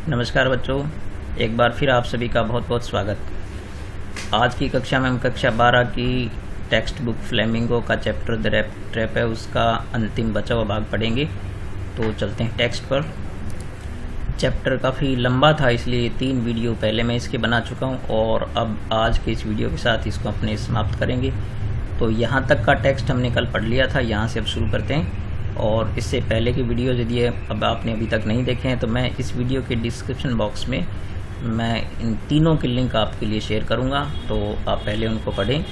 नमस्कार बच्चों, एक बार फिर आप सभी का बहुत बहुत स्वागत। आज की कक्षा में हम कक्षा 12 की टेक्स्ट बुक फ्लेमिंगो का चैप्टर द रैप ट्रैप है, उसका अंतिम बचा हुआ भाग पढ़ेंगे। तो चलते हैं टेक्स्ट पर। चैप्टर काफ़ी लंबा था, इसलिए 3 वीडियो पहले मैं इसके बना चुका हूँ और अब आज के इस वीडियो के साथ इसको अपने समाप्त करेंगे। तो यहाँ तक का टेक्स्ट हमने कल पढ़ लिया था, यहाँ से अब शुरू करते हैं। और इससे पहले की वीडियो यदि अब आपने अभी तक नहीं देखे हैं तो मैं इस वीडियो के डिस्क्रिप्शन बॉक्स में मैं इन तीनों के लिंक आपके लिए शेयर करूंगा, तो आप पहले उनको पढ़ें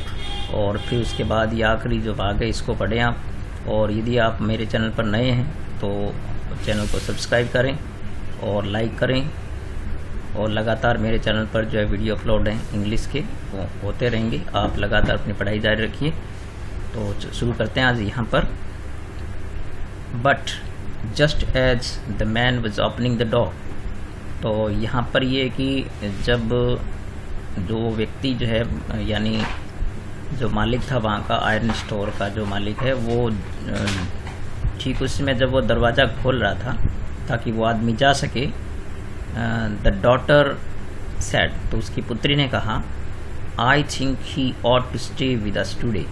और फिर उसके बाद ये आखिरी जो भाग है इसको पढ़ें आप। और यदि आप मेरे चैनल पर नए हैं तो चैनल को सब्सक्राइब करें और लाइक करें, और लगातार मेरे चैनल पर जो है वीडियो अपलोड हैं इंग्लिश के वो होते रहेंगे। आप लगातार अपनी पढ़ाई जारी रखिए। तो शुरू करते हैं आज यहाँ पर। But just as the man was opening the door. तो यहाँ पर ये कि जब जो व्यक्ति जो है, यानी जो मालिक था वहाँ का, आयरन स्टोर का जो मालिक है, वो ठीक उस समय जब वो दरवाज़ा खोल रहा था ताकि वो आदमी जा सके, द डॉटर सेड, तो उसकी पुत्री ने कहा, I think he ought to stay with us today,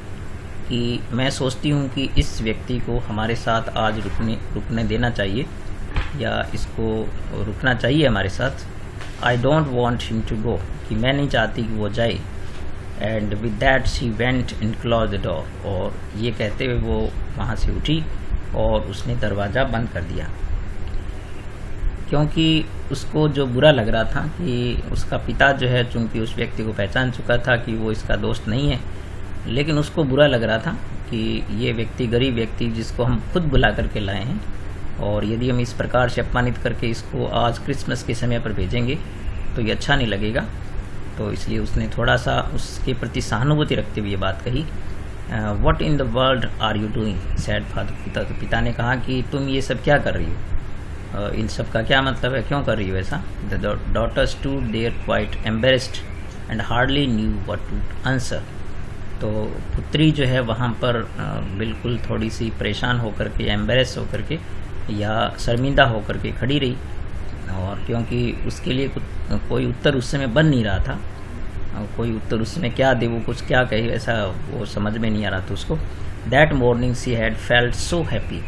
कि मैं सोचती हूँ कि इस व्यक्ति को हमारे साथ आज रुकने देना चाहिए, या इसको रुकना चाहिए हमारे साथ। I don't want him to go, कि मैं नहीं चाहती कि वो जाए। And with that she went and close the door, और ये कहते हुए वो वहाँ से उठी और उसने दरवाज़ा बंद कर दिया, क्योंकि उसको जो बुरा लग रहा था कि उसका पिता जो है, चूँकि उस व्यक्ति को पहचान चुका था कि वो इसका दोस्त नहीं है, लेकिन उसको बुरा लग रहा था कि ये व्यक्ति, गरीब व्यक्ति जिसको हम खुद बुला करके लाए हैं, और यदि हम इस प्रकार से अपमानित करके इसको आज क्रिसमस के समय पर भेजेंगे तो ये अच्छा नहीं लगेगा। तो इसलिए उसने थोड़ा सा उसके प्रति सहानुभूति रखते हुए ये बात कही। What in the world are you doing, said father, पिता ने कहा कि तुम ये सब क्या कर रही हो, इन सब का क्या मतलब है, क्यों कर रही हो ऐसा। The daughter stood there quite embarrassed and hardly knew what to answer. तो पुत्री जो है वहाँ पर बिल्कुल थोड़ी सी परेशान होकर के, एम्बेरेस होकर के या शर्मिंदा होकर के खड़ी रही, और क्योंकि उसके लिए कोई उत्तर उस समय बन नहीं रहा था, कोई उत्तर उस समय क्या दे, वो कुछ क्या कहे, ऐसा वो समझ में नहीं आ रहा था उसको। That morning she had felt so happy,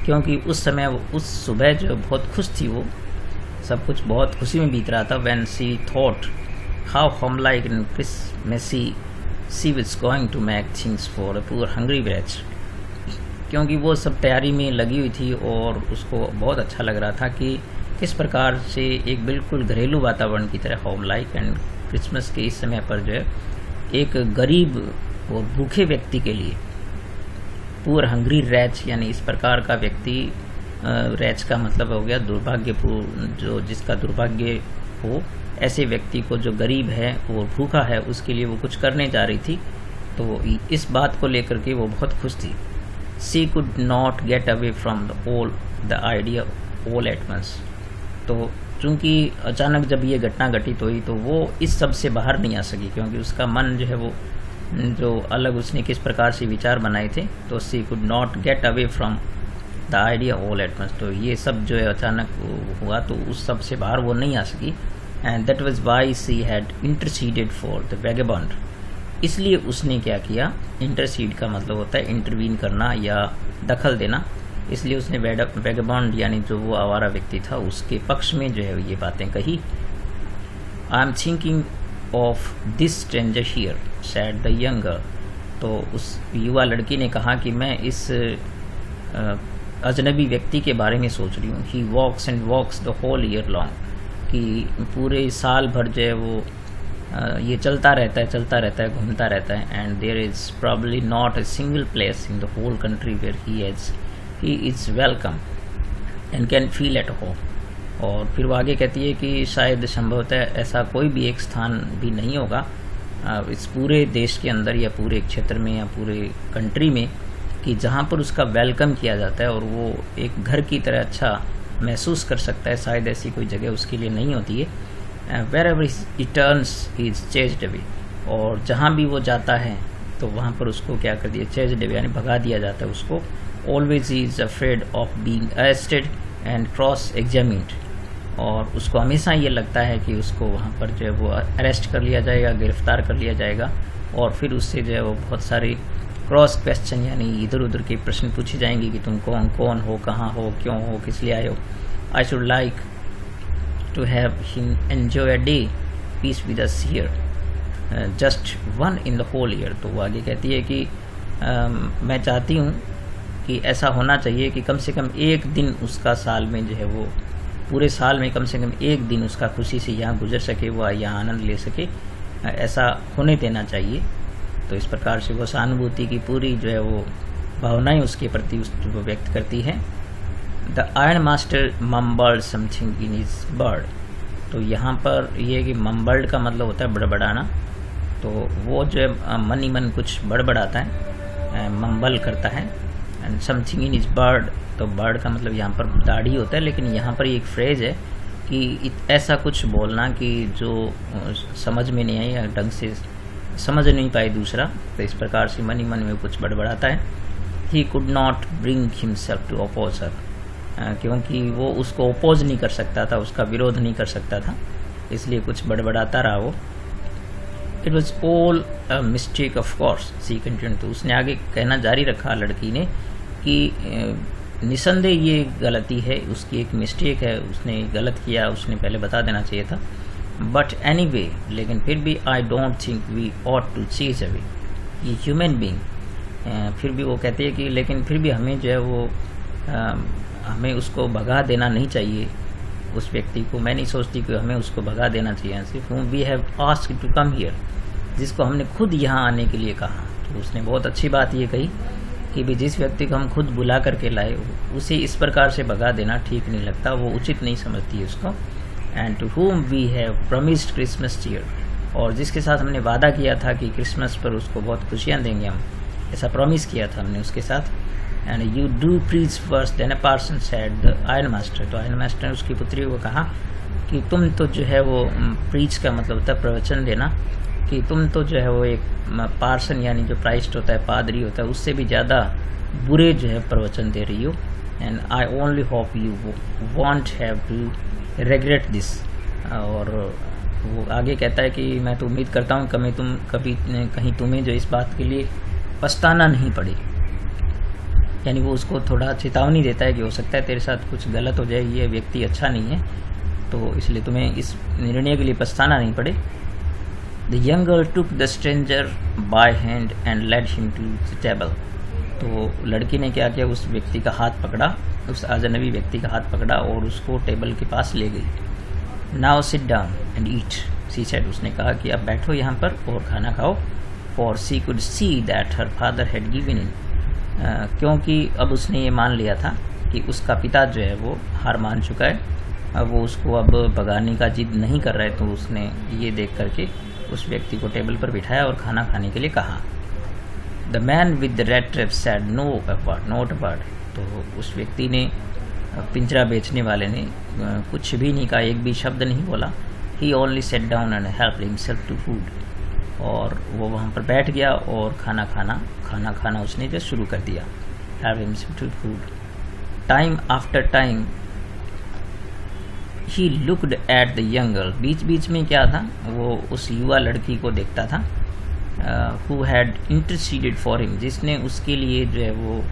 क्योंकि उस समय, उस सुबह जो बहुत खुश थी, वो सब कुछ बहुत खुशी में बीत रहा था। When she thought how home like in Christmassy she was going to make things for a poor hungry wretch, क्योंकि वो सब तैयारी में लगी हुई थी और उसको बहुत अच्छा लग रहा था कि किस प्रकार से एक बिल्कुल घरेलू वातावरण की तरह होम लाइक एंड क्रिसमस के इस समय पर जो है एक गरीब और भूखे व्यक्ति के लिए, पुअर हंग्री रैच, यानी इस प्रकार का व्यक्ति, रैच का मतलब हो गया दुर्भाग्यपूर्ण, जो जिसका दुर्भाग्य हो, ऐसे व्यक्ति को जो गरीब है और भूखा है, उसके लिए वो कुछ करने जा रही थी। तो इस बात को लेकर के वो बहुत खुश थी। She could not get away from the idea all at once. तो चूँकि अचानक जब ये घटना घटित हुई तो वो इस सब से बाहर नहीं आ सकी, क्योंकि उसका मन जो है वो जो अलग उसने किस प्रकार से विचार बनाए थे, तो she could not get away from the idea all at once. तो ये सब जो है अचानक हुआ, तो उस सब से बाहर वो नहीं आ सकी। And that was why she had interceded for the vagabond. इसलिए उसने क्या किया, इंटरसीड का मतलब होता है इंटरवीन करना या दखल देना, इसलिए उसने वैगेबॉन्ड यानी जो वो आवारा व्यक्ति था उसके पक्ष में जो है ये बातें कही। I am thinking of this stranger here, sad the young girl. तो उस युवा लड़की ने कहा कि मैं इस अजनबी व्यक्ति के बारे में सोच रही हूँ। He walks and walks the whole year long, कि पूरे साल भर जो है वो ये चलता रहता है, घूमता रहता है। And there is probably not a single place in the whole country where he is welcome and can feel at home. और फिर वो आगे कहती है कि शायद संभवतः ऐसा कोई भी एक स्थान भी नहीं होगा इस पूरे देश के अंदर या पूरे क्षेत्र में या पूरे कंट्री में कि जहाँ पर उसका वेलकम किया जाता है और वो एक घर की तरह अच्छा महसूस कर सकता है। शायद ऐसी कोई जगह उसके लिए नहीं होती है। Wherever he turns he is chased away, और जहाँ भी वो जाता है तो वहाँ पर उसको क्या कर दिया, चेज्ड अवे यानी भगा दिया जाता है उसको। Always he is afraid of being arrested and cross examined, और उसको हमेशा ये लगता है कि उसको वहाँ पर जो है वो अरेस्ट कर लिया जाएगा, गिरफ्तार कर लिया जाएगा, और फिर उससे जो है वो बहुत सारे क्रॉस क्वेश्चन यानी इधर उधर के प्रश्न पूछे जाएंगे कि तुम कौन हो, कहाँ हो, क्यों हो, किस लिए आए हो। I should like to have him enjoy a day peace with us here just one in the whole year. तो वो आगे कहती है कि मैं चाहती हूँ कि ऐसा होना चाहिए कि कम से कम एक दिन उसका साल में जो है वो, पूरे साल में कम से कम एक दिन उसका खुशी से यहाँ गुजर सके, वो यहाँ आनंद ले सके, ऐसा होने देना चाहिए। तो इस प्रकार से वो सहानुभूति की पूरी जो है वो भावनाएं उसके प्रति वो व्यक्त करती है। The iron master mumbled something in his beard. तो यहाँ पर ये कि मम्बल्ड का मतलब होता है बड़बड़ाना, तो वो जो है मन ही मन कुछ बड़बड़ाता है, मम्बल करता है। And something in his beard, तो बर्ड का मतलब यहाँ पर दाढ़ी होता है, लेकिन यहाँ पर एक फ्रेज है कि ऐसा कुछ बोलना कि जो समझ में नहीं आई या ढंग से समझ नहीं पाए दूसरा। तो इस प्रकार से मन ही मन में कुछ बड़बड़ाता है। He could not bring himself to oppose her, क्योंकि वो उसको अपोज नहीं कर सकता था, उसका विरोध नहीं कर सकता था, इसलिए कुछ बड़बड़ाता रहा वो। It was all a mistake of course she continued. तो उसने आगे कहना जारी रखा लड़की ने कि निसंदेह ये गलती है, उसकी एक मिस्टेक है, उसने गलत किया, उसने पहले बता देना चाहिए था। बट एनीवे, लेकिन फिर भी I don't think we ought to chase away, ये ह्यूमन बीइंग। फिर भी वो कहती है कि लेकिन फिर भी हमें जो है वो हमें उसको भगा देना नहीं चाहिए, उस व्यक्ति को। मैं नहीं सोचती कि हमें उसको भगा देना चाहिए। सिर्फ we have asked to come here, जिसको हमने खुद यहाँ आने के लिए कहा। तो उसने बहुत अच्छी बात ये कही कि भी जिस व्यक्ति को हम खुद बुला करके लाए उसे इस प्रकार से भगा देना ठीक नहीं लगता, वो उचित नहीं समझती है उसको। And to whom we have promised Christmas cheer, और जिसके साथ हमने वादा किया था कि क्रिसमस पर उसको बहुत खुशियाँ देंगे हम, ऐसा प्रॉमिस किया था हमने उसके साथ। And you do preach first then a person said the iron master. तो आयरन मास्टर ने उसकी पुत्री को कहा कि तुम तो जो है वो प्रीच का मतलब होता है प्रवचन देना, कि तुम तो जो है वो एक पार्सन यानी जो प्राइस्ट होता है, पादरी होता है, उससे भी ज़्यादा बुरे जो है प्रवचन दे रही हो। And I only hope you won't have to regret this. और वो आगे कहता है कि मैं तो उम्मीद करता हूँ कभी कहीं तुम्हें जो इस बात के लिए पछताना नहीं पड़े। यानी वो उसको थोड़ा चेतावनी देता है कि हो सकता है तेरे साथ कुछ गलत हो जाए, ये व्यक्ति अच्छा नहीं है, तो इसलिए तुम्हें इस निर्णय के लिए पछताना नहीं पड़े। The young girl took the stranger by hand and led him to the table. तो लड़की ने क्या किया, उस व्यक्ति का हाथ पकड़ा, उस अजनबी व्यक्ति का हाथ पकड़ा और उसको टेबल के पास ले गई। Now sit down and eat she said. उसने कहा कि अब बैठो यहाँ पर और खाना खाओ। For she could see that her father had given in, क्योंकि अब उसने ये मान लिया था कि उसका पिता जो है वो हार मान चुका है, अब वो उसको अब भगाने का जिद नहीं कर रहा है। तो उसने ये देख करके उस व्यक्ति को टेबल पर बिठाया और खाना खाने के लिए कहा। The man with the red trap said no a word, not a word. तो उस व्यक्ति ने, पिंजरा बेचने वाले ने कुछ भी नहीं कहा, एक भी शब्द नहीं बोला। He only sat down and help himself to food. और वो वहाँ पर बैठ गया और खाना खाना उसने जो शुरू कर दिया, help himself to food. Time after time he looked at the young girl. बीच बीच में क्या था, वो उस युवा लड़की को देखता था, who had interceded for him, जिसने उसके लिए जो है वो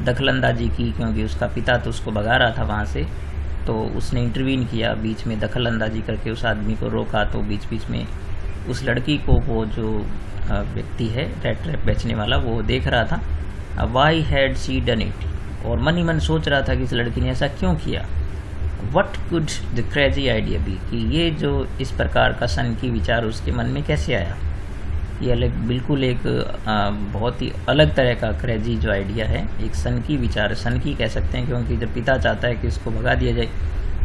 दखलंदाजी की, क्योंकि उसका पिता तो उसको भगा रहा था वहाँ से। तो उसने इंटरवीन किया, बीच में दखलंदाजी करके उस आदमी को रोका। तो बीच बीच में उस लड़की को वो जो व्यक्ति है रेड ट्रैप बेचने वाला, वो देख रहा था। Why had she done it, और मन ही मन सोच रहा था कि इस लड़की ने ऐसा क्यों किया। What could the crazy idea be, कि ये जो इस प्रकार का सन की विचार उसके मन में कैसे आया। ये अलग, बिल्कुल एक बहुत ही अलग तरह का क्रेजी जो आइडिया है, एक सन की विचार, सन की कह सकते हैं, क्योंकि जब पिता चाहता है कि उसको भगा दिया जाए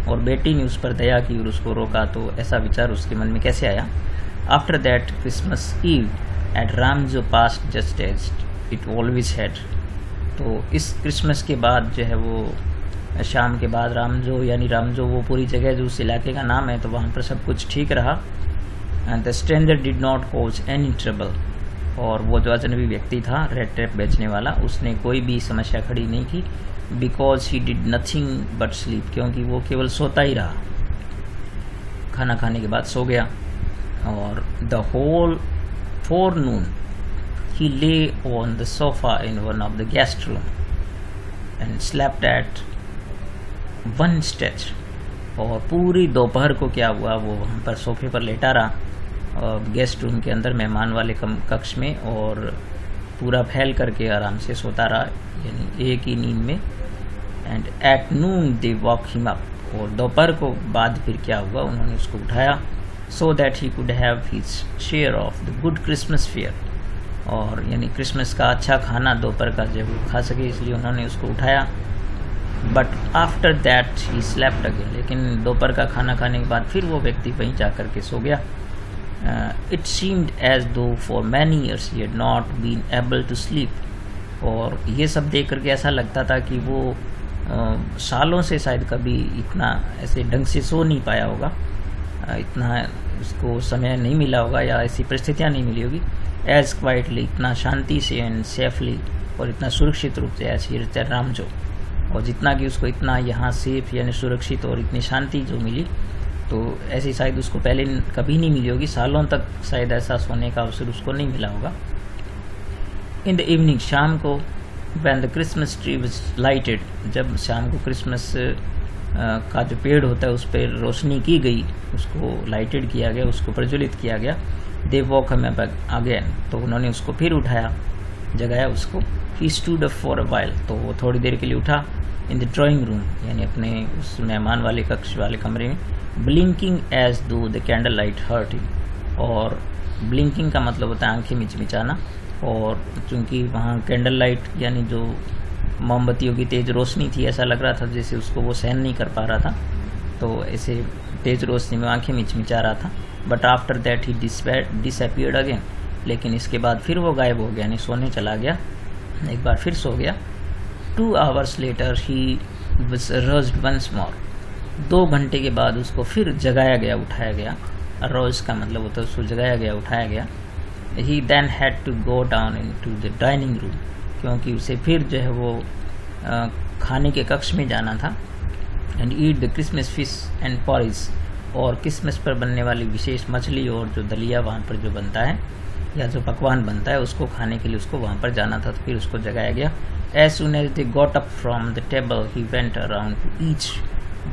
और बेटी ने उस पर दया की और उसको रोका, तो ऐसा विचार उसके मन में कैसे आया। After that Christmas eve at Ramjo passed just as it always had. तो इस क्रिसमस के बाद जो है वो शाम के बाद रामजो, यानी रामजो वो पूरी जगह जो उस इलाके का नाम है, तो वहाँ पर सब कुछ ठीक रहा। And the stranger did not cause any trouble, और वो जो अजनबी व्यक्ति था रेड ट्रैप बेचने वाला, उसने कोई भी समस्या खड़ी नहीं की। Because he did nothing but sleep, क्योंकि वो केवल सोता ही रहा। खाना खाने के बाद सो गया। और the whole forenoon he lay on the sofa in one of the guest room and slept at one stretch। और पूरी दोपहर को क्या हुआ, वो वहाँ पर सोफे पर लेटा रहा गेस्ट रूम के अंदर मेहमान वाले कक्ष में, और पूरा फैल करके आराम से सोता रहा, यानी एक ही नींद में। And at noon they walk him up, और दोपहर को बाद फिर क्या हुआ, उन्होंने उसको उठाया, so that he could have his share of the good Christmas fair. और यानी क्रिसमस का अच्छा खाना दोपहर का जब वो खा सके, इसलिए उन्होंने उसको उठाया। But after that he slept again, लेकिन दोपहर का खाना खाने के बाद फिर वो व्यक्ति वहीं जा कर के सो गया। It seemed as though for many years he had not been able to sleep. और ये सब देख करके ऐसा लगता था कि वो सालों से शायद कभी इतना ऐसे ढंग से सो नहीं पाया होगा, इतना उसको समय नहीं मिला होगा या ऐसी परिस्थितियाँ नहीं मिली होगी। एज क्वाइटली, इतना शांति से, एंड सेफली, और इतना सुरक्षित रूप से एज ही रामजो। और जितना कि उसको इतना यहाँ सेफ यानी सुरक्षित और इतनी शांति जो मिली, तो ऐसी शायद उसको पहले कभी नहीं मिली होगी, सालों तक शायद ऐसा सोने का अवसर उसको नहीं मिला होगा। इन द इवनिंग, शाम को, when the Christmas tree was lighted, जब शाम को क्रिसमस का जो पेड़ होता है उस पर रोशनी की गई, उसको लाइटेड किया गया, उसको प्रज्वलित किया गया। They walk him up again, तो उन्होंने उसको फिर उठाया, जगाया उसको। He stood up for a while, तो वो थोड़ी देर के लिए उठा। इन द ड्राइंग रूम, यानी अपने उस मेहमान वाले कक्ष वाले कमरे में, blinking as though the candle light hurt him. और ब्लिंकिंग का मतलब होता है आंखें मिचमिचाना, और चूँकि वहाँ कैंडल लाइट यानी जो मोमबत्तियों की तेज़ रोशनी थी, ऐसा लग रहा था जैसे उसको वो सहन नहीं कर पा रहा था, तो ऐसे तेज़ रोशनी में आंखें मिचमिचा रहा था। But after that he disappeared again, लेकिन इसके बाद फिर वो गायब हो गया, यानी सोने चला गया, एक बार फिर सो गया। 2 hours later he was aroused once more, 2 घंटे के बाद उसको फिर जगाया गया, उठाया गया। अरोज का मतलब होता है उसको जगाया गया, उठाया गया। He then had to go down into the dining room, क्योंकि उसे फिर जो है वो खाने के कक्ष में जाना था। And eat the Christmas fish and porridge, और क्रिसमस पर बनने वाली विशेष मछली और जो दलिया वहाँ पर जो बनता है या जो पकवान बनता है उसको खाने के लिए उसको वहाँ पर जाना था, तो फिर उसको जगाया गया। As soon as they got up from the table he went around to each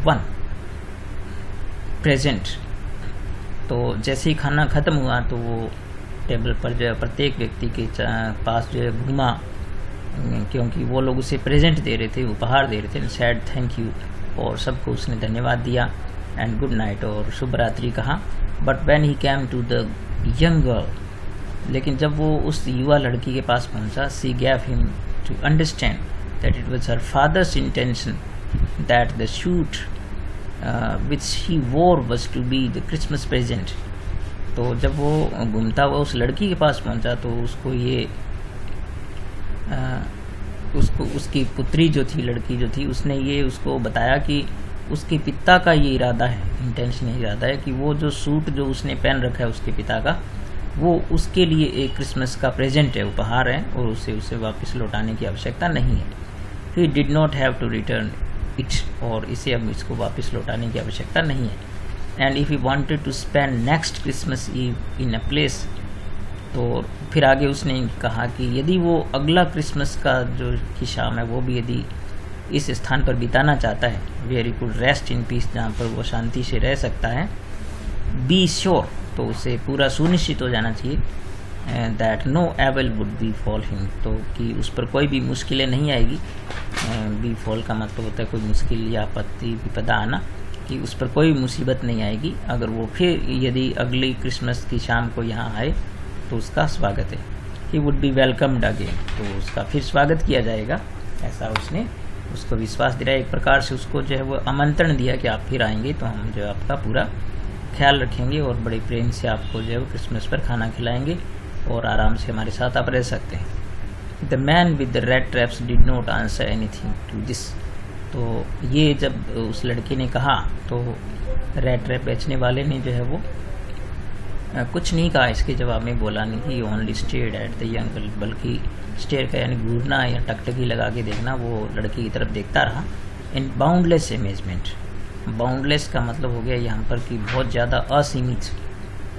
one present. तो जैसे ही खाना ख़त्म हुआ तो वो टेबल पर जो है प्रत्येक व्यक्ति के पास जो है घूमा, क्योंकि वो लोग उसे प्रेजेंट दे रहे थे, उपहार दे रहे थे। सैड थैंक यू, और सबको उसने धन्यवाद दिया, एंड गुड नाइट, और शुभ रात्रि कहा। But when he came to the young girl, लेकिन जब वो उस युवा लड़की के पास पहुंचा, she gave him to understand that it was her father's intention that the suit which he wore was to be the Christmas present. तो जब वो घूमता हुआ उस लड़की के पास पहुंचा तो उसको ये उसकी पुत्री जो थी, लड़की जो थी, उसने ये उसको बताया कि उसके पिता का ये इरादा है, इंटेंशन इरादा है कि वो जो सूट जो उसने पहन रखा है उसके पिता का, वो उसके लिए एक क्रिसमस का प्रेजेंट है, उपहार है, और उसे वापस लौटाने की आवश्यकता नहीं है। He did not have to return it, और इसे अब इसको वापस लौटाने की आवश्यकता नहीं है। And if he wanted to spend next Christmas Eve in a place, तो फिर आगे उसने कहा कि यदि वो अगला क्रिसमस का जो की शाम है वो भी यदि इस स्थान पर बिताना चाहता है, where he could rest in peace, जहाँ पर वो शांति से रह सकता है, बी श्योर, तो उसे पूरा सुनिश्चित हो जाना चाहिए that no evil would befall him, तो कि उस पर कोई भी मुश्किलें नहीं आएगी। बी फॉल का मतलब होता है कोई मुश्किल या आपत्ति विपदा आना, कि उस पर कोई मुसीबत नहीं आएगी अगर वो फिर यदि अगली क्रिसमस की शाम को यहाँ आए, तो उसका स्वागत है। He would be welcomed again, तो उसका फिर स्वागत किया जाएगा, ऐसा उसने उसको विश्वास दिलाया। एक प्रकार से उसको जो है वो आमंत्रण दिया कि आप फिर आएंगे तो हम जो है आपका पूरा ख्याल रखेंगे और बड़े प्रेम से आपको जो है वो क्रिसमस पर खाना खिलाएंगे और आराम से हमारे साथ आप रह सकते हैं। The man with the red traps did not answer anything to this, तो ये जब उस लड़की ने कहा तो रेड ट्रैप बेचने वाले ने जो है वो कुछ नहीं कहा इसके जवाब में, बोला नहीं। He only stared at the young girl, बल्कि स्टेयर का यानी घूरना या टकटकी लगा के देखना, वो लड़की की तरफ देखता रहा इन बाउंडलेस अमेजमेंट। बाउंडलेस का मतलब हो गया यहाँ पर कि बहुत ज़्यादा असीमित।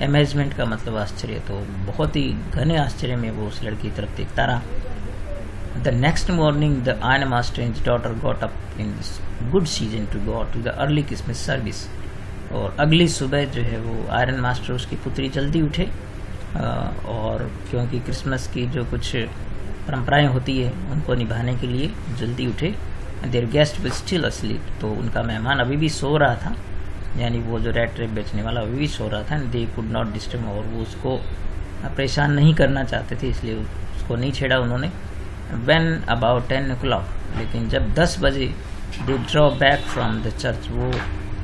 अमेजमेंट का मतलब आश्चर्य, तो बहुत ही घने आश्चर्य में वो उस लड़की की तरफ देखता रहा। The next morning the iron master and daughter got up in this good season to go to the early Christmas service. और अगली सुबह जो है वो आयरन मास्टर उसकी पुत्री जल्दी उठे, और क्योंकि क्रिसमस की जो कुछ परंपराएं होती है उनको निभाने के लिए जल्दी उठे। There guest will still asleep, तो उनका मेहमान अभी भी सो रहा था, यानी वो जो रेड ट्रेप बेचने वाला अभी भी सो रहा था। And they could not disturb, और वो उसको परेशान नहीं करना चाहते थे, इसलिए उसको नहीं छेड़ा उन्होंने। व्हेन अबाउट 10 o'clock, लेकिन जब 10 बजे they draw back from the church, वो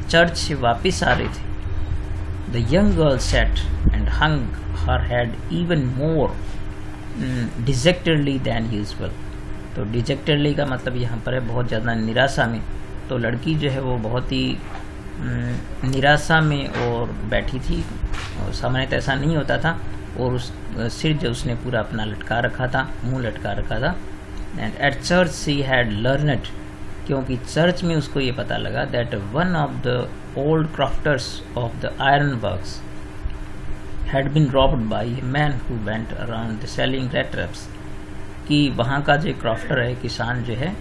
चर्च से वापस आ रहे थे। The young girl sat and hung her head even more dejectedly than usual. तो डिजेक्टेडली का मतलब यहाँ पर है बहुत ज़्यादा निराशा में। तो लड़की जो है वो बहुत ही निराशा में और बैठी थी, और सामान्यतः ऐसा नहीं होता था, और उस सिर जो उसने पूरा अपना लटका रखा था, मुंह लटका रखा था। And at church she had learned, क्योंकि चर्च में उसको ये पता लगा that one of the old crafters of the iron works had been robbed by a man who went around selling rat traps, कि वहाँ का जो क्राफ्टर है, किसान जो है,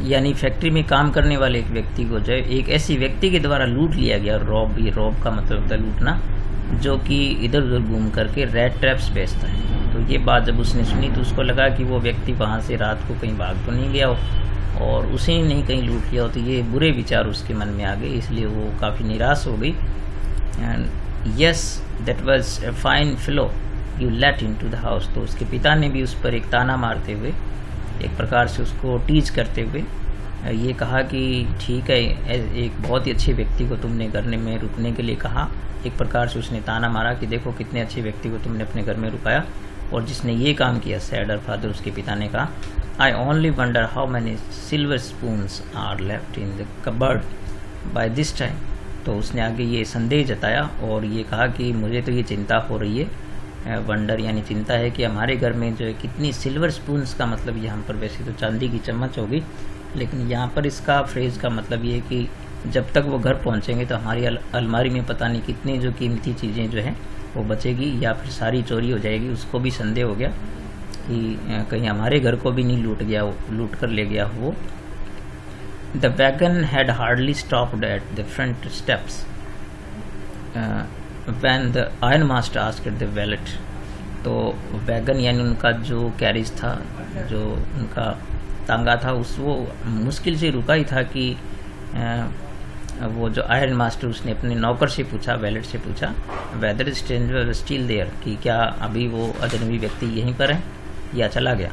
यानी फैक्ट्री में काम करने वाले एक व्यक्ति को जो है एक ऐसी व्यक्ति के द्वारा लूट लिया गया। रॉब, ये रॉब का मतलब होता है लूटना, जो कि इधर उधर घूम करके रेड ट्रैप्स बेचता है। तो ये बात जब उसने सुनी तो उसको लगा कि वो व्यक्ति वहाँ से रात को कहीं भाग तो नहीं गया हो, और उसे नहीं कहीं लूट लिया हो। तो ये बुरे विचार उसके मन में आ गए, इसलिए वो काफ़ी निराश हो गई। And yes that was a fine fellow you let into the house. तो उसके पिता ने भी उस पर एक ताना मारते हुए, एक प्रकार से उसको टीज करते हुए ये कहा कि ठीक है, एक बहुत ही अच्छे व्यक्ति को तुमने घर में रुकने के लिए कहा। एक प्रकार से उसने ताना मारा कि देखो कितने अच्छे व्यक्ति को तुमने अपने घर में रुकाया, और जिसने ये काम किया, सैडर फादर, उसके पिता ने कहा, I only wonder how many silver spoons are left in the cupboard by this time. तो उसने आगे ये संदेह जताया और ये कहा कि मुझे तो ये चिंता हो रही है, वंडर यानी चिंता है, कि हमारे घर में जो है कितनी सिल्वर स्पून्स का मतलब यहाँ पर वैसे तो चांदी की चम्मच होगी, लेकिन यहाँ पर इसका फ्रेज़ का मतलब ये है कि जब तक वो घर पहुँचेंगे तो हमारी अलमारी में पता नहीं कितनी जो कीमती चीज़ें जो हैं वो बचेगी, या फिर सारी चोरी हो जाएगी। उसको भी संदेह हो गया कि कहीं हमारे घर को भी नहीं लूट कर ले गया वो। The wagon had hardly stopped at the front steps when the ironmaster asked the valet. तो वैगन यानी उनका जो कैरिज था, जो उनका तांगा था, वो मुश्किल से रुका ही था कि वो जो आयरन मास्टर उसने अपने नौकर से पूछा, वैलेट से पूछा, वेदर स्ट्रेंजर स्टिल देयर, कि क्या अभी वो अजनबी व्यक्ति यहीं पर है या चला गया।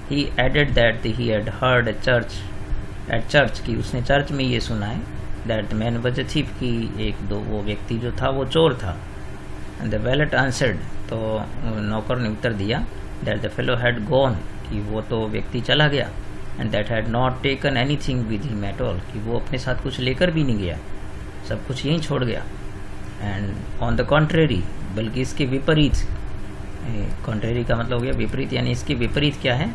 He added that he had heard at church, की उसने चर्च में ये सुना है, that man was a thief, कि वो व्यक्ति जो था वो चोर था। एंड द वैलेट आंसर्ड, तो नौकर ने उत्तर दिया, that the fellow had gone, कि वो तो व्यक्ति चला गया। And that had not taken anything with him at all, कि वो अपने साथ कुछ लेकर भी नहीं गया, सब कुछ यहीं छोड़ गया। एंड ऑन द कॉन्ट्रेरी, बल्कि इसके विपरीत, कॉन्ट्रेरी का मतलब हो गया विपरीत, यानी इसके विपरीत क्या है,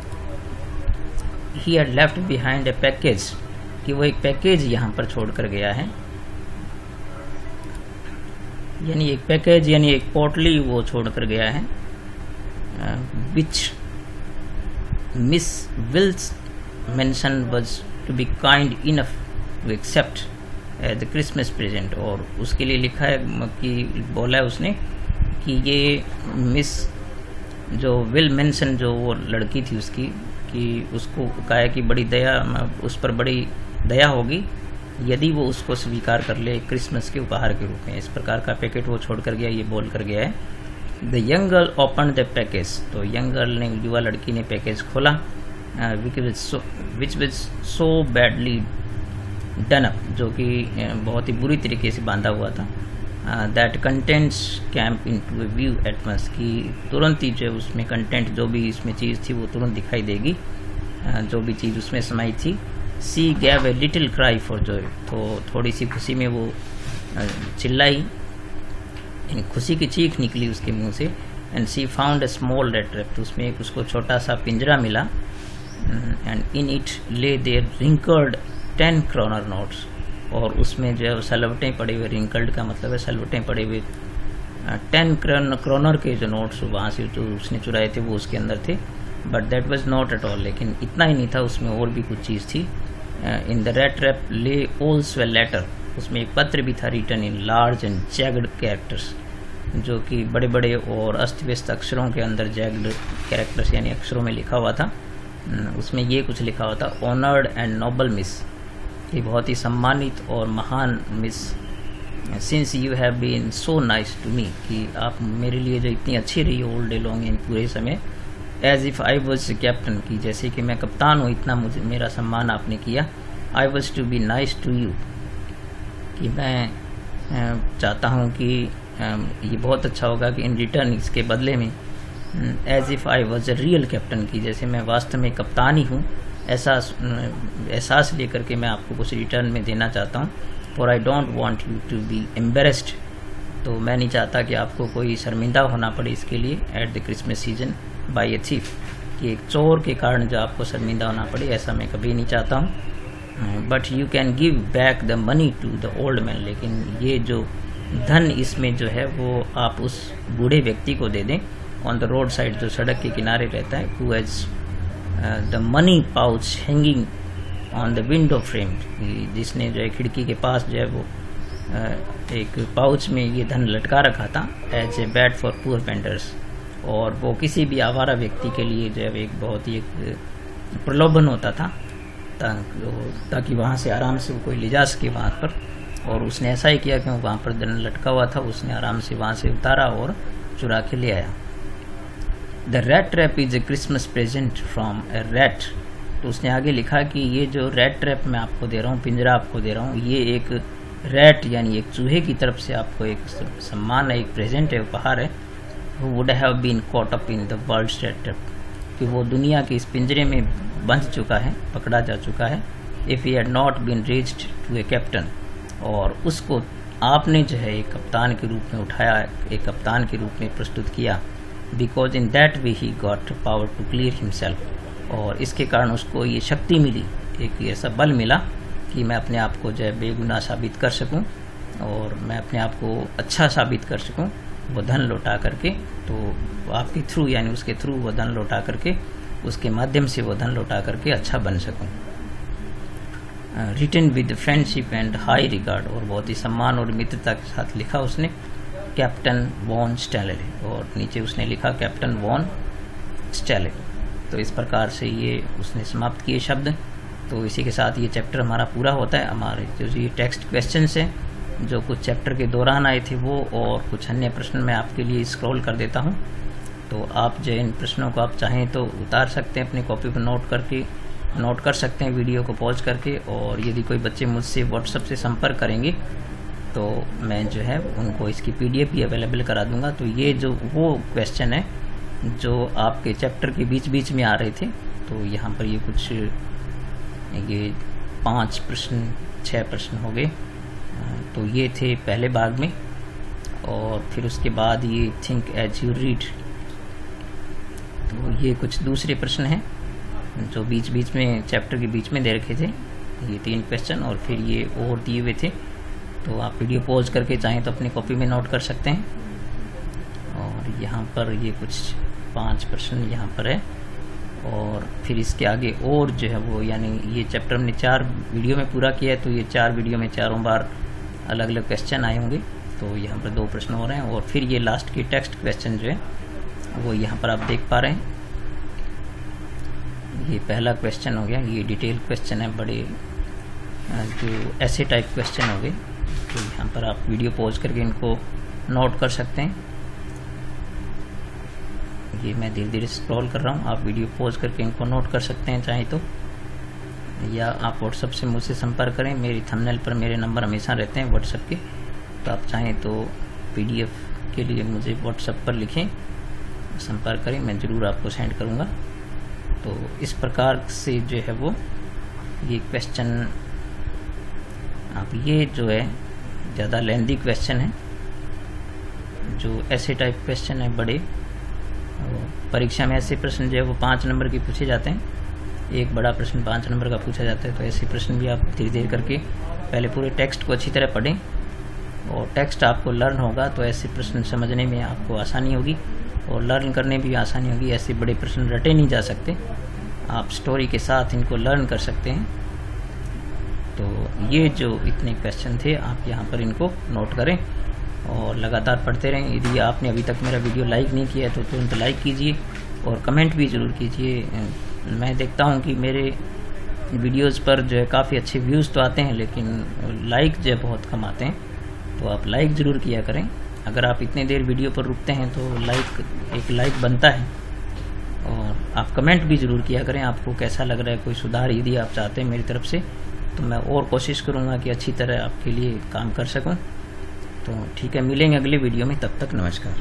he had left behind a package, कि वो एक पैकेज यहाँ पर छोड़ कर गया है, यानी एक पैकेज यानी एक पोटली वो छोड़ कर गया है, which Miss Wills mansion was to be kind enough to accept the Christmas present. और उसके लिए लिखा है कि बोला है उसने कि ये मिस जो विल मेंशन, जो वो लड़की थी उसकी, कि उसको कहा है कि बड़ी दया, उस पर बड़ी दया होगी यदि वो उसको स्वीकार कर ले क्रिसमस के उपहार के रूप में। इस प्रकार का पैकेट वो छोड़ कर गया, ये बोल कर गया है। The young girl open the package, तो यंग गर्ल ने, युवा लड़की ने पैकेज खोला, विच विच सो बैडली डन अप, जो कि बहुत ही बुरी तरीके से बांधा हुआ था। That contents camp into view at once, की तुरंत ही जो उसमें कंटेंट, जो भी इसमें चीज़ थी वो तुरंत दिखाई देगी, जो भी चीज़ उसमें समाई थी। She gave a little cry for joy, तो थोड़ी सी खुशी में वो चिल्लाई, खुशी की चीख निकली उसके मुंह से। And she found a small red trap, तो उसमें एक उसको छोटा सा पिंजरा मिला। And in it lay there wrinkled 10 kroner notes, और उसमें जो है सलवटें पड़े हुए, रिंकल्ड का मतलब है सलवटें पड़े हुए 10 क्रोनर के जो नोट्स वहाँ से जो उसने चुराए थे वो उसके अंदर थे। But that was not at all, लेकिन इतना ही नहीं था, उसमें और भी कुछ चीज़ थी। In the red trap lay also letter, उसमें एक पत्र भी था written in large and jagged characters, जो कि बड़े बड़े और अस्त व्यस्त अक्षरों के अंदर जैग्ड कैरेक्टर्स यानी अक्षरों में लिखा हुआ था। उसमें ये कुछ लिखा हुआ था, ऑनर्ड एंड नोबल मिस, ये बहुत ही सम्मानित और महान miss, since you have been so nice to me, कि आप मेरे लिए जो इतनी अच्छी रही ऑल डे लॉन्ग इन पूरे समय, as if I was captain, की जैसे कि मैं कप्तान हूँ, इतना मुझे मेरा सम्मान आपने किया। I was to be nice to you, कि मैं चाहता हूँ कि ये बहुत अच्छा होगा कि इन रिटर्न, इसके बदले में, as if I was a real captain, की जैसे मैं वास्तव में कप्तान ही हूँ, एहसास लेकर के मैं आपको कुछ रिटर्न में देना चाहता हूँ। For I don't want you to be embarrassed, तो मैं नहीं चाहता कि आपको कोई शर्मिंदा होना पड़े इसके लिए, at the Christmas season by a thief, कि एक चोर के कारण जो आपको शर्मिंदा होना पड़े, ऐसा मैं कभी नहीं चाहता हूँ। But you can give back the money to the old man, लेकिन ये जो धन इसमें जो है वो आप उस बूढ़े व्यक्ति को दे दें, ऑन द रोड साइड, जो सड़क के किनारे रहता है, who has the money pouch hanging on the window frame, जिसने जो है खिड़की के पास जो है वो एक पाउच में ये धन लटका रखा था, as a bait for poor painters, और वो किसी भी आवारा व्यक्ति के लिए जो है एक बहुत ही एक प्रलोभन होता था, ताकि वहाँ से आराम से वो कोई ले जा सके वहाँ पर। और उसने ऐसा ही किया कि वहाँ पर धन लटका हुआ था, उसने आराम से वहाँ से उतारा और चुरा के ले आया। The rat trap is a Christmas present from A rat, तो उसने आगे लिखा कि ये जो रैट ट्रैप मैं आपको दे रहा हूँ, पिंजरा आपको दे रहा हूँ, ये एक रैट यानी एक चूहे की तरफ से आपको एक सम्मान है, एक प्रेजेंट है, उपहार है। who would have been caught up in the world's rat trap, कि वो दुनिया के इस पिंजरे में बंध चुका है, पकड़ा जा चुका है। if he had not been raised to a captain, और उसको आपने जो है एक कप्तान के रूप में उठाया, एक कप्तान के रूप में प्रस्तुत किया, because in that way he got power to clear himself, और इसके कारण उसको ये शक्ति मिली, एक ऐसा बल मिला कि मैं अपने आप को जो है बेगुनाह साबित कर सकूं और मैं अपने आप को अच्छा साबित कर सकूं, वो धन लौटा करके, तो आपके थ्रू यानी उसके थ्रू वो धन लौटा करके, उसके माध्यम से वो धन लौटा करके अच्छा बन सकूं। Written with friendship and high regard, और बहुत ही सम्मान और मित्रता के साथ लिखा उसने, कैप्टन वॉन स्टैले, और नीचे उसने लिखा कैप्टन वॉन स्टैले। तो इस प्रकार से ये उसने समाप्त किए शब्द। तो इसी के साथ ये चैप्टर हमारा पूरा होता है। हमारे जो ये टेक्स्ट क्वेश्चंस हैं जो कुछ चैप्टर के दौरान आए थे वो, और कुछ अन्य प्रश्न मैं आपके लिए स्क्रॉल कर देता हूँ। तो आप जो इन प्रश्नों को आप चाहें तो उतार सकते हैं, अपनी कॉपी पर नोट कर सकते हैं वीडियो को पॉज करके। और यदि कोई बच्चे मुझसे व्हाट्सएप से संपर्क करेंगे तो मैं जो है उनको इसकी PDF भी अवेलेबल करा दूंगा। तो ये जो वो क्वेश्चन है जो आपके चैप्टर के बीच बीच में आ रहे थे, तो यहाँ पर ये कुछ ये 5 प्रश्न 6 प्रश्न हो गए। तो ये थे पहले भाग में, और फिर उसके बाद ये थिंक एज यू रीड, तो ये कुछ दूसरे प्रश्न हैं जो बीच बीच में चैप्टर के बीच में दे रखे थे, ये 3 क्वेश्चन, और फिर ये और दिए हुए थे। तो आप वीडियो पॉज करके चाहें तो अपनी कॉपी में नोट कर सकते हैं। और यहाँ पर ये कुछ 5 प्रश्न यहाँ पर है, और फिर इसके आगे और जो है वो, यानी ये चैप्टर हमने 4 वीडियो में पूरा किया है, तो ये 4 वीडियो में चारों बार अलग अलग क्वेश्चन आए होंगे। तो यहाँ पर 2 प्रश्न हो रहे हैं, और फिर ये लास्ट की टेक्स्ट क्वेश्चन जो है वो यहाँ पर आप देख पा रहे हैं। ये पहला क्वेश्चन हो गया, ये डिटेल क्वेश्चन है, बड़े जो ऐसे टाइप क्वेश्चन हो गए। तो यहाँ पर आप वीडियो पॉज करके इनको नोट कर सकते हैं। ये मैं धीरे धीरे स्क्रॉल कर रहा हूँ, आप वीडियो पॉज करके इनको नोट कर सकते हैं चाहें तो, या आप व्हाट्सएप से मुझसे संपर्क करें। मेरी थंबनेल पर मेरे नंबर हमेशा रहते हैं व्हाट्सएप के, तो आप चाहें तो PDF के लिए मुझे व्हाट्सएप पर लिखें, संपर्क करें, मैं ज़रूर आपको सेंड करूँगा। तो इस प्रकार से जो है वो ये क्वेश्चन, आप ये जो है ज़्यादा लेंथी क्वेश्चन है, जो ऐसे टाइप क्वेश्चन है बड़े। परीक्षा में ऐसे प्रश्न जो है वो 5 नंबर के पूछे जाते हैं, एक बड़ा प्रश्न 5 नंबर का पूछा जाता है। तो ऐसे प्रश्न भी आप धीरे धीरे करके पहले पूरे टेक्स्ट को अच्छी तरह पढ़ें, और टेक्स्ट आपको लर्न होगा तो ऐसे प्रश्न समझने में आपको आसानी होगी और लर्न करने भी आसानी होगी। ऐसे बड़े प्रश्न रटे नहीं जा सकते, आप स्टोरी के साथ इनको लर्न कर सकते हैं। तो ये जो इतने क्वेश्चन थे आप यहाँ पर इनको नोट करें और लगातार पढ़ते रहें। यदि आपने अभी तक मेरा वीडियो लाइक नहीं किया है तो तुरंत लाइक कीजिए और कमेंट भी ज़रूर कीजिए। मैं देखता हूँ कि मेरे वीडियोज़ पर जो है काफ़ी अच्छे व्यूज़ तो आते हैं, लेकिन लाइक जो है बहुत कम आते हैं, तो आप लाइक ज़रूर किया करें। अगर आप इतने देर वीडियो पर रुकते हैं तो एक लाइक बनता है। और आप कमेंट भी ज़रूर किया करें, आपको कैसा लग रहा है, कोई सुधार यदि आप चाहते हैं मेरी तरफ से तो मैं और कोशिश करूँगा कि अच्छी तरह आपके लिए काम कर सकूँ। तो ठीक है, मिलेंगे अगले वीडियो में, तब तक नमस्कार।